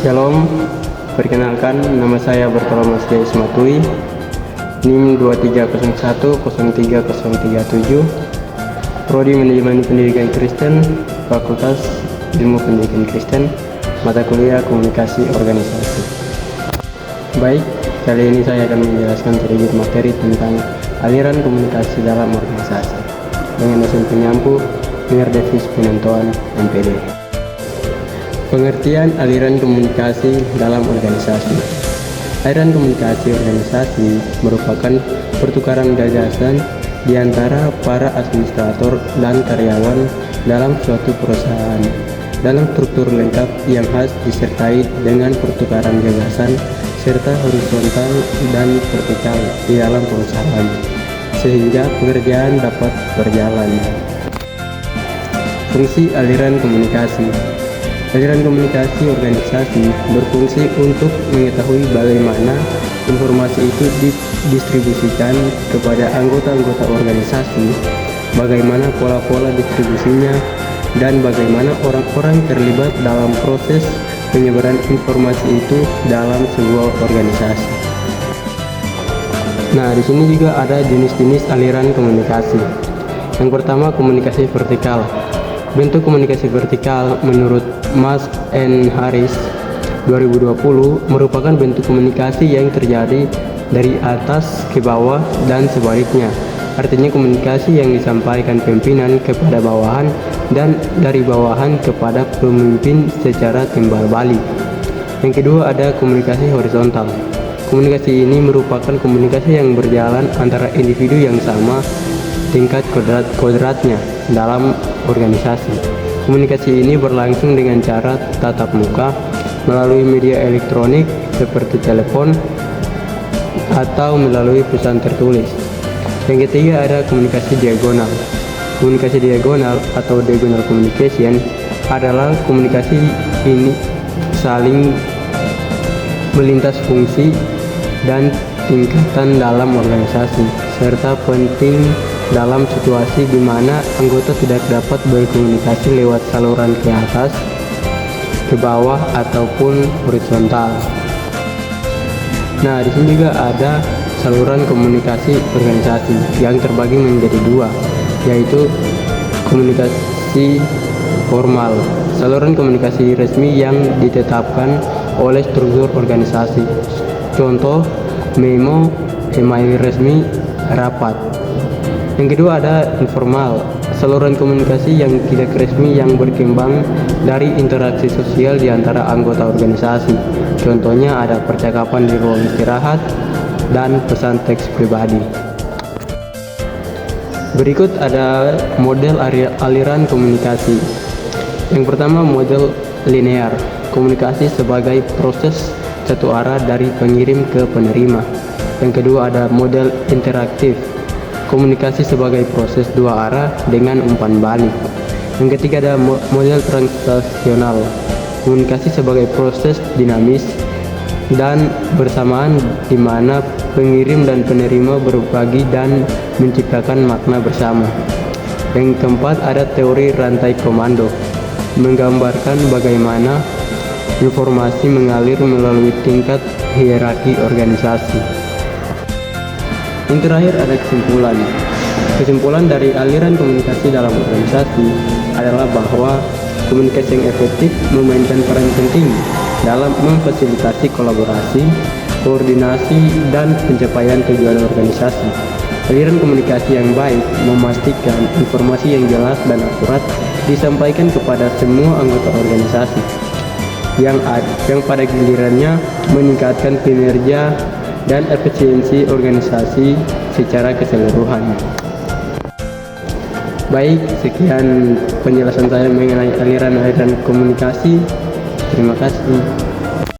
Shalom, perkenalkan nama saya Bertolomeo Ismatui, NIM 23010337, Prodi Manajemen Pendidikan Kristen, Fakultas Ilmu Pendidikan Kristen, mata kuliah Komunikasi Organisasi. Baik, kali ini saya akan menjelaskan sedikit materi tentang aliran komunikasi dalam organisasi dengan dosen penyampu Devis Penentuan MPD. Pengertian aliran komunikasi dalam organisasi. Aliran komunikasi organisasi merupakan pertukaran gagasan di antara para administrator dan karyawan dalam suatu perusahaan dalam struktur lengkap yang khas disertai dengan pertukaran gagasan serta horizontal dan vertikal di dalam perusahaan sehingga pekerjaan dapat berjalan. Fungsi aliran komunikasi. Aliran komunikasi organisasi berfungsi untuk mengetahui bagaimana informasi itu didistribusikan kepada anggota-anggota organisasi, bagaimana pola-pola distribusinya, dan bagaimana orang-orang terlibat dalam proses penyebaran informasi itu dalam sebuah organisasi. Nah, di sini juga ada jenis-jenis aliran komunikasi. Yang pertama, komunikasi vertikal. Bentuk komunikasi vertikal menurut Musk and Harris 2020 merupakan bentuk komunikasi yang terjadi dari atas ke bawah dan sebaliknya. Artinya komunikasi yang disampaikan pimpinan kepada bawahan dan dari bawahan kepada pemimpin secara timbal balik. Yang kedua ada komunikasi horizontal. Komunikasi ini merupakan komunikasi yang berjalan antara individu yang sama tingkat kodratnya dalam organisasi. Komunikasi ini berlangsung dengan cara tatap muka melalui media elektronik seperti telepon atau melalui pesan tertulis. Yang ketiga ada komunikasi diagonal. Komunikasi diagonal atau diagonal communication adalah komunikasi ini saling melintas fungsi dan tingkatan dalam organisasi serta penting dalam situasi di mana anggota tidak dapat berkomunikasi lewat saluran ke atas, ke bawah ataupun horizontal. Nah, di sini juga ada saluran komunikasi organisasi yang terbagi menjadi dua, yaitu komunikasi formal, saluran komunikasi resmi yang ditetapkan oleh struktur organisasi. Contoh, memo, email resmi, rapat. Yang kedua ada informal, saluran komunikasi yang tidak resmi yang berkembang dari interaksi sosial di antara anggota organisasi. Contohnya ada percakapan di ruang istirahat dan pesan teks pribadi. Berikut ada model aliran komunikasi. Yang pertama, model linear, komunikasi sebagai proses satu arah dari pengirim ke penerima. Yang kedua ada model interaktif, komunikasi sebagai proses dua arah dengan umpan balik. Yang ketiga ada model transaksional, komunikasi sebagai proses dinamis dan bersamaan di mana pengirim dan penerima berbagi dan menciptakan makna bersama. Yang keempat ada teori rantai komando, menggambarkan bagaimana informasi mengalir melalui tingkat hierarki organisasi. Yang terakhir ada kesimpulan. Kesimpulan dari aliran komunikasi dalam organisasi adalah bahwa komunikasi yang efektif memainkan peran penting dalam memfasilitasi kolaborasi, koordinasi, dan pencapaian tujuan organisasi. Aliran komunikasi yang baik memastikan informasi yang jelas dan akurat disampaikan kepada semua anggota organisasi, yang pada gilirannya meningkatkan kinerja dan efisiensi organisasi secara keseluruhan. Baik, sekian penjelasan saya mengenai aliran-aliran komunikasi. Terima kasih.